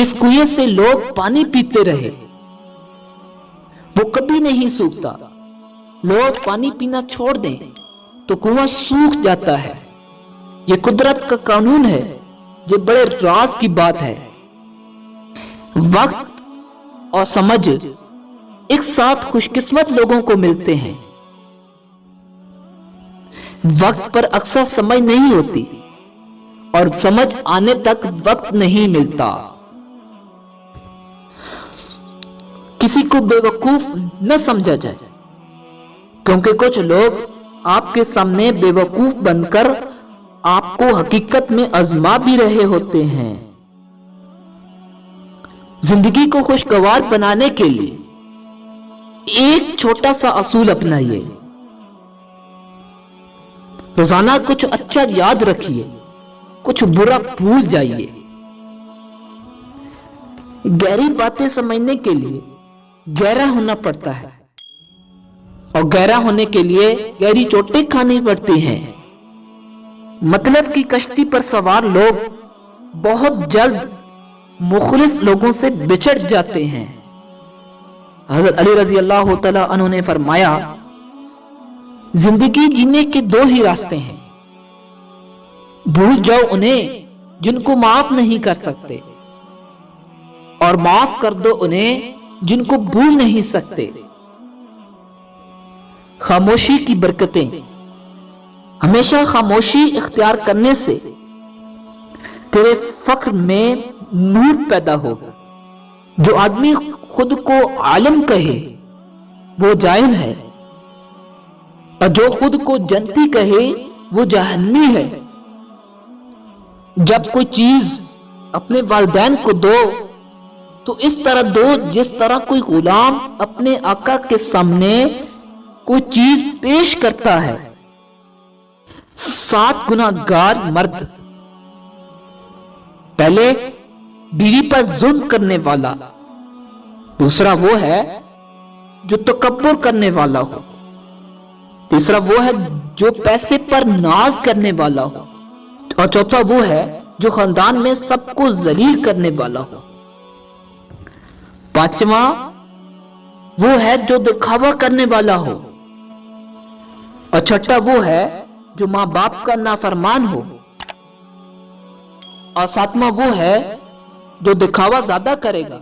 جس کنویں سے لوگ پانی پیتے رہے وہ کبھی نہیں سوکھتا. لوگ پانی پینا چھوڑ دیں تو کنواں سوکھ جاتا ہے. یہ قدرت کا قانون ہے. یہ بڑے راز کی بات ہے. وقت اور سمجھ ایک ساتھ خوش قسمت لوگوں کو ملتے ہیں. وقت پر اکثر سمجھ نہیں ہوتی اور سمجھ آنے تک وقت نہیں ملتا. کسی کو بے وقوف نہ سمجھا جائے کیونکہ کچھ لوگ آپ کے سامنے بے وقوف بن کر آپ کو حقیقت میں آزما بھی رہے ہوتے ہیں. زندگی کو خوشگوار بنانے کے لیے ایک چھوٹا سا اصول اپنائیے. روزانہ کچھ اچھا یاد رکھیے, کچھ برا بھول جائیے. گہری باتیں سمجھنے کے لیے گہرا ہونا پڑتا ہے اور گہرا ہونے کے لیے گہری چوٹیں کھانی پڑتی ہیں. مطلب کی کشتی پر سوار لوگ بہت جلد مخلص لوگوں سے بچھڑ جاتے ہیں. حضرت علی رضی اللہ تعالی عنہ نے فرمایا, زندگی جینے کے دو ہی راستے ہیں. بھول جاؤ انہیں جن کو معاف نہیں کر سکتے اور معاف کر دو انہیں جن کو بھول نہیں سکتے. خاموشی کی برکتیں. ہمیشہ خاموشی اختیار کرنے سے تیرے فکر میں نور پیدا ہوگا. جو آدمی خود کو عالم کہے وہ جاہل ہے اور جو خود کو جنتی کہے وہ جہنمی ہے. جب کوئی چیز اپنے والدین کو دو تو اس طرح دو جس طرح کوئی غلام اپنے آقا کے سامنے کوئی چیز پیش کرتا ہے. 7 گناہگار مرد. پہلے بیوی پر ظلم کرنے والا, دوسرا وہ ہے جو تکبر کرنے والا ہو, تیسرا وہ ہے جو پیسے پر ناز کرنے والا ہو, اور چوتھا وہ ہے جو خاندان میں سب کو ذلیل کرنے والا ہو. پانچواں وہ ہے جو دکھاوا کرنے والا ہو, اور چھٹا وہ ہے جو ماں باپ کا نافرمان ہو, اور ساتواں وہ ہے جو دکھاوا زیادہ کرے گا